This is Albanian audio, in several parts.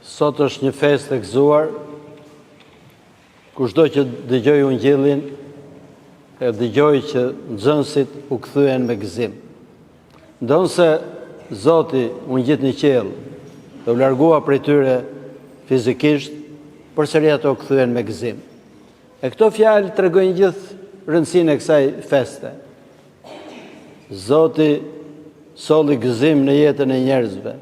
Sot është një festë e gëzuar, kushdo që dëgjoj ungjillin, e dëgjoj që nxënësit u kthyen me gëzim. Ndonse Zoti u ngjit në qiell dhe u largua prej tyre fizikisht, përsëri ato kthyen me gëzim. E këto fjalë tregojnë gjithë rëndësinë e kësaj feste. Zoti solli gëzim në jetën e njerëzve.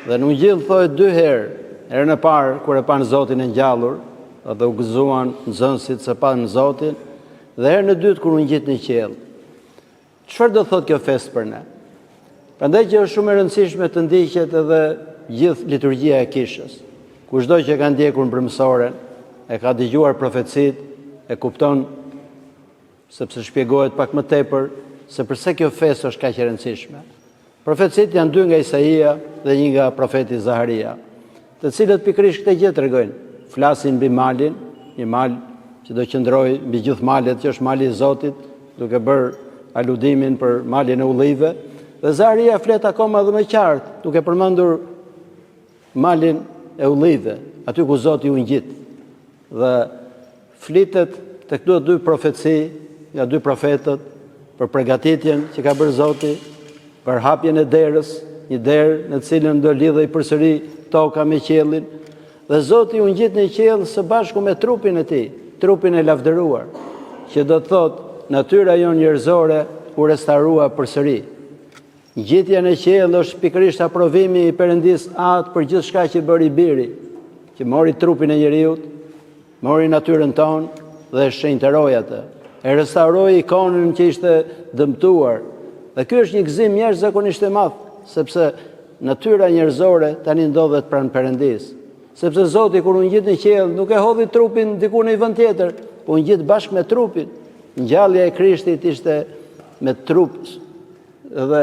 Dhe në ungjill thohet 2 herë, herën e parë kur e pan Zotin e ngjallur, dhe u gëzuan nxënësit se pan Zotin, dhe herën e dytë kur u ngjit në qiell. Çfarë do thotë kjo festë për ne? Prandaj që është shumë e rëndësishme të ndiqet edhe gjithë liturgjia e kishës. Kushdo që ka ndjekur mbrëmësoren, e ka dëgjuar profecit, e kupton, sepse shpjegohet pak më tepër, se përse kjo festë është kaq e rëndësishme. Profecit janë 2 nga Isaia dhe 1 nga profeti Zaharia, të cilët pikërisht këtë gjë tregojnë. Flasin mbi malin, një mal që do qëndrojë mbi gjithë malet, që është mali i Zotit, duke bërë aludimin për malin e ullive, dhe Zaharia flet akoma dhe më qartë, duke përmendur malin e ullive, aty ku Zoti u ngjit. Dhe flitet të këto 2 profeci nga 2 profetët për përgatitjen që ka bërë Zoti, për hapjen e derës, një derë në cilën do lidhej përsëri toka me qiellin, dhe Zoti u ngjit në qiell së bashku me trupin e tij, trupin e lavdëruar, që do të thotë natyra jon njerëzore u restaurua përsëri. Ngjitja në qiell është pikërisht aprovimi i Perëndis atë për gjithçka që bëri Biri, që mori trupin e njeriu, mori natyrën tonë dhe e shenjtëroi atë. E restauroi ikonën që ishte dëmtuar. Dhe ky është një gëzim jashtëzakonisht e madh, sepse natyra njerëzore tani ndodhet pranë Perëndis. Sepse Zoti kur u ngjit në qiell nuk e hodhi trupin diku në një vend tjetër, po u ngjit bashkë me trupin. Ngjallja e Krishtit ishte me trup dhe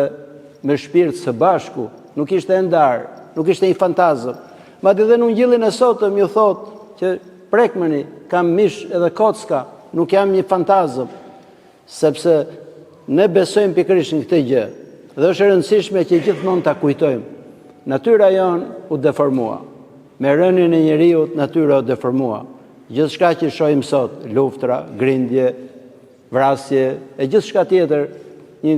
me shpirt së bashku, nuk ishte e ndarë, nuk ishte një fantazëm. Madje edhe në ungjillin e sotëm ju thotë që prekmeni, kam mish edhe kocka, nuk jam një fantazëm, sepse ne besojmë pikërisht në këtë gjë. Dhe është e rëndësishme që gjithmonë ta kujtojmë. Natyra jonë u deformua. Me rënien e njeriut, natyra u deformua. Gjithçka që shohim sot, luftra, grindje, vrasje, e gjithçka tjetër, një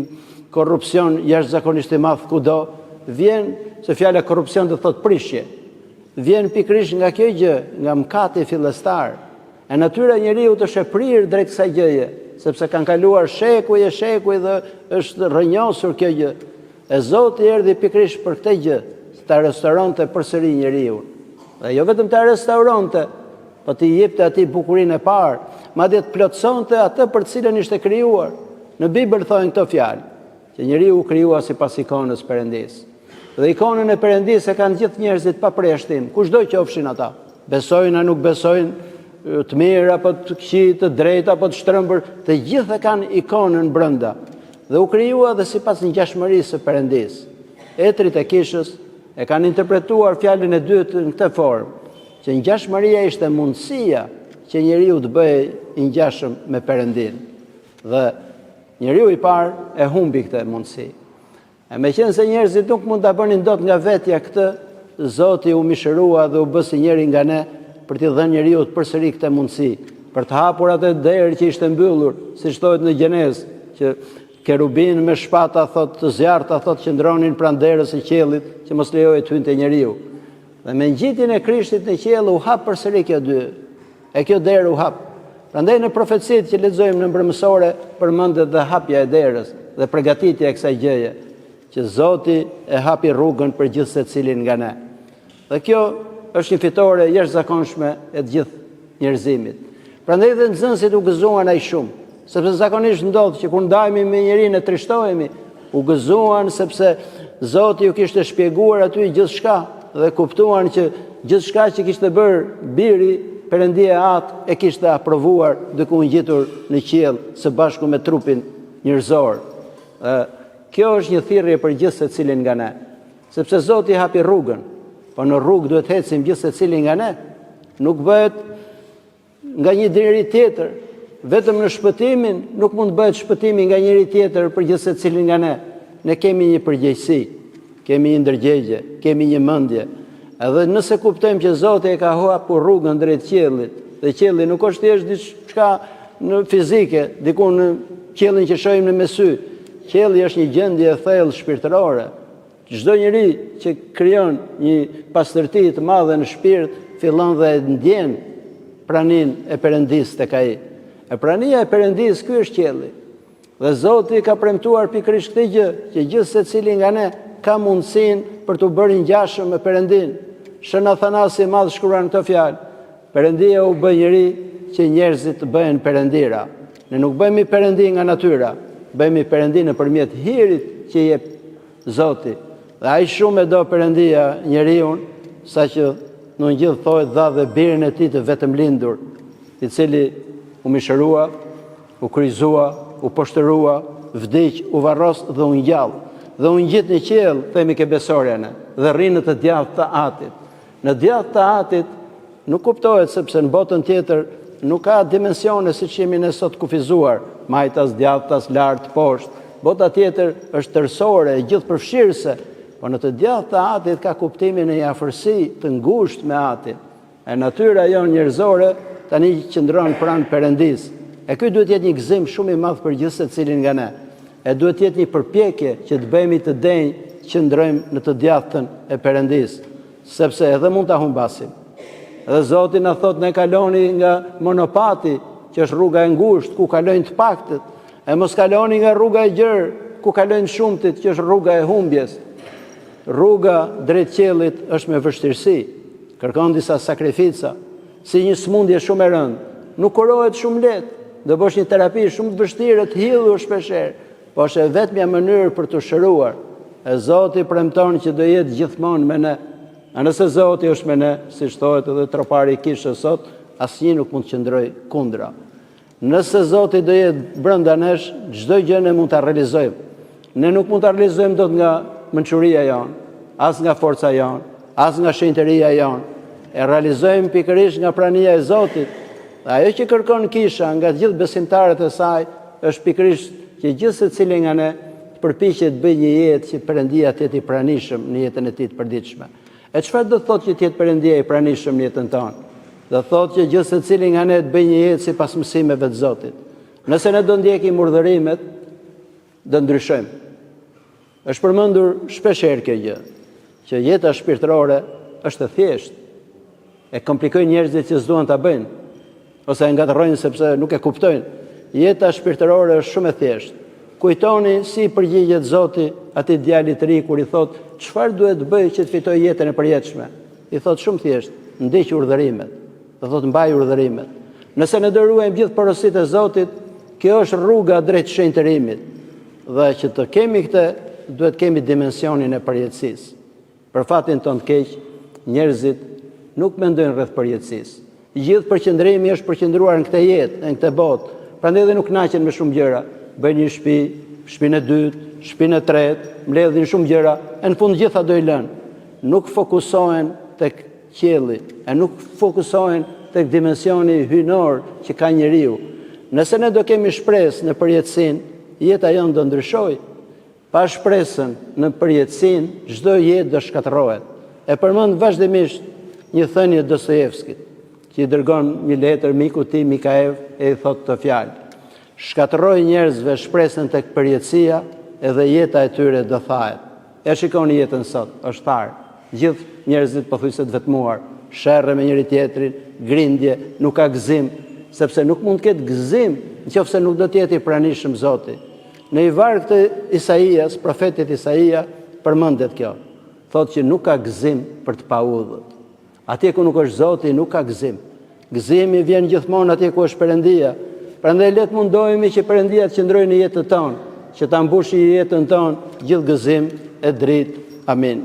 korrupsion jashtëzakonisht i madh kudo, vjen, se fjala korrupsion do thotë prishje. Vjen pikërisht nga kjo gjë, nga mëkati fillestar. E natyra e njeriut është e prirë drejt kësaj gjëje, sepse kanë kaluar shekuj e shekuj dhe është rrënjosur kjo gjë. E Zoti erdhi pikërisht për këtë gjë, ta restauronte përsëri njeriu. Dhe jo vetëm ta restauronte, po t'i jepte atij bukurinë e parë, madje të plotësonte atë për të cilën ishte krijuar. Në Bibël thonë këto fjalë, që njeriu u krijua sipas ikonës Perëndis. Dhe ikonën e Perëndis e kanë gjithë njerëzit pa përjashtim, kushdo qofshin ata. Besojnë a nuk besojnë, të mirë apo të këqij, të drejtë apo të shtrëmbër, të gjithë e kanë ikonën brenda. Dhe u krijua dhe sipas ngjashmërisë së Perëndis. Etrit e kishës e kanë interpretuar fjalën e dytë në këtë formë, që ngjashmëria ishte mundësia që njeriu të bëhej i ngjashëm me Perëndin. Dhe njeriu i parë e humbi këtë mundësi. E meqense njerëzit nuk mund ta bënin dot nga vetja këtë, Zoti u mishërua dhe u bë si njëri nga ne për t'i dhënë njeriu përsëri këtë mundësi, për të hapur atë derë që ishte mbyllur, siç thohet në Gjenezë, që kerubin me shpata të zjarta qëndronin pranë derës së qiellit, që mos lejohej të hynte njeriu. Dhe me ngjitjen e Krishtit në qiell u hap përsëri kjo dy. E kjo derë u hap. Prandaj në profecitë që lexojmë në mbrëmësore përmendet dhe hapja e derës dhe përgatitja e kësaj gjëje, që Zoti e hapi rrugën për gjithë secilin nga ne. Dhe kjo është një fitore jashtëzakonshme e të gjithë njerëzimit. Prandaj dhe nxënësit u gëzuan aq shumë, sepse zakonisht ndodh që kur ndajemi me njeriu e trishtohemi, u gëzuan sepse Zoti ju kishte shpjeguar aty gjithçka dhe kuptuan që gjithçka që kishte bërë Biri, Perëndia atë e kishte aprovuar duke u ngjitur në qiell së bashku me trupin njerëzor. Kjo është një thirrje për gjithë secilin nga ne, sepse Zoti hapi rrugën, po në rrugë duhet ecim gjithë secili nga ne. Nuk bëhet nga një deri tjetër, vetëm në shpëtimin nuk mund bëhet shpëtimi nga njëri tjetër për gjithë secilin nga ne. Ne kemi një përgjegjësi, kemi një ndërgjegje, kemi një mendje. Edhe nëse kuptojmë që Zoti e ka hapur rrugën drejt qiellit, dhe qielli nuk është thjesht diçka në fizike, diku në qiellin që shohim në me sy. Qielli është një gjendje e thellë shpirtërore. Çdo njeri që krijon një pastërti të madhe në shpirt, fillon dhe ndjen praninë e Perëndis tek ai. E prania e Perëndis, ky është qielli. Dhe Zoti ka premtuar pikërisht këtë gjë, që gjithë secili nga ne ka mundësinë për të bërë ngjashëm me Perëndin. Shën Athanasi i Madh shkruan këtë fjalë: Perëndia u bë njeri që njerëzit të bëhen perëndira. Ne nuk bëhemi perëndi nga natyra, bëhemi perëndi nëpërmjet hirit që jep Zoti. Dhe ai shumë e do Perëndia njeriu, saqë në Injil thohet dha dhe birin e tij të vetëm lindur, i cili u mishërua, u kryqëzua, u poshtërua, vdiq, u varros dhe u ngjall. Dhe u ngjit në qiell, themi ke besorjane, dhe rrinë në të djathtë të Atit. Në djathtë të Atit nuk kuptohet sepse në botën tjetër nuk ka dimensione siç jemi ne sot kufizuar, majtas, djathtas, lart, poshtë. Bota tjetër është tërësore, gjithëpërfshirëse, por në të djathtë të Atit ka kuptimin e një afërsi të ngushtë me Atin. E natyra jonë njerëzore tani qëndron pranë Perëndis. E ky duhet jetë një gëzim shumë i madh për gjithë secilin nga ne. E duhet jetë një përpjekje që të bëhemi të denjë që ndrojmë në të djathtën e Perëndis, sepse edhe mund ta humbasim. Edhe Zoti na thot ne kaloni nga monopati, që është rruga e ngushtë ku kalojnë të paktët, e mos kaloni nga rruga e gjerë ku kalojnë shumtit, që është rruga e humbjes. Rruga drejt qiellit është me vështirësi, kërkon disa sakrifica, si një smundje shumë e rëndë, nuk kurohet shumë lehtë, do bësh një terapi shumë të vështirë të hidhur shpeshherë, po është vetmja mënyrë për të shëruar. E Zoti premton që do jetë gjithmonë me ne. A nëse Zoti është me ne, siç thohet edhe tropari i kishës sot, asnjë nuk mund të qëndrojë kundra. Nëse Zoti do jetë brenda nesh, çdo gjë ne mund ta realizojmë. Ne nuk mund ta realizojmë dot nga mençuria jon, as nga forca jon, as nga shenjtëria jon. E realizojmë pikërisht nga prania e Zotit. Dhe ajo që kërkon kisha nga të gjithë besimtarët e saj është pikërisht që gjithë secili nga ne të përpiqet të bëjë një jetë që Perëndia të jetë i pranishëm në jetën e tij të përditshme. E çfarë do thotë që të jetë Perëndia i pranishëm në jetën tonë? Do thotë që gjithë secili nga ne të bëjë një jetë sipas mësimeve të Zotit. Nëse ne do ndjekim urdhërimet, do ndryshojmë. Është përmendur shpeshherë kjo gjë, që jeta shpirtërore është e thjeshtë. E komplikojnë njerëzit që s'duan ta bëjnë, ose e ngatrojnë sepse nuk e kuptojnë. Jeta shpirtërore është shumë e thjeshtë. Kujtoni si përgjigjet Zoti atij djalit të ri kur i thot, çfarë duhet të bëj që të fitoj jetën e përjetshme? I thot shumë thjesht, ndjeq urdhërimet. Do thot mbaj urdhërimet. Nëse ne do ruajmë gjithë porositë e Zotit, kjo është rruga drejt shenjtërimit. Dhe që të kemi këtë, duhet kemi dimensionin e përjetësisë. Për fatin tonë të keq, njerëzit nuk mendojnë rreth përjetësisë. Gjithë përqendrimi është përqendruar në këtë jetë, në këtë botë. Prandaj edhe nuk kënaqen me shumë gjëra. Bëjnë një shtëpi, shtëpinë e dytë, shtëpinë e tretë, mbledhin shumë gjëra, e në fund gjitha do i lënë. Nuk fokusohen tek qielli, e nuk fokusohen tek dimensioni hyjnor që ka njeriu. Nëse ne do kemi shpresë në përjetësinë, jeta jonë do ndryshojë. Pa shpresën në përjetësinë, çdo jetë do shkatërrohet. E përmend vazhdimisht një thënie Dostojevskit, që i dërgon një letër miku tij Mikaev e i thot të fjalë: shkatërroj njerëzve shpresën tek përjetësia, edhe jeta e tyre do thahet. E shikoni jetën sot, është tharë. Gjithë njerëzit pothuajse të vetmuar, sherrë me njëri tjetrin, grindje, nuk ka gëzim, sepse nuk mund të ketë gëzim nëse nuk do të jetë i pranishëm Zoti. Në i varg të Isaias, profetit Isaia, përmendet kjo. Thotë që nuk ka gëzim për të paudhët. Atje ku nuk është Zoti, nuk ka gëzim. Gëzimi vjen gjithmonë atje ku është Perëndia. Prandaj le të mundohemi që Perëndia të qëndrojë në jetën tonë, që ta mbushë jetën tonë gjithë gëzim e dritë. Amin.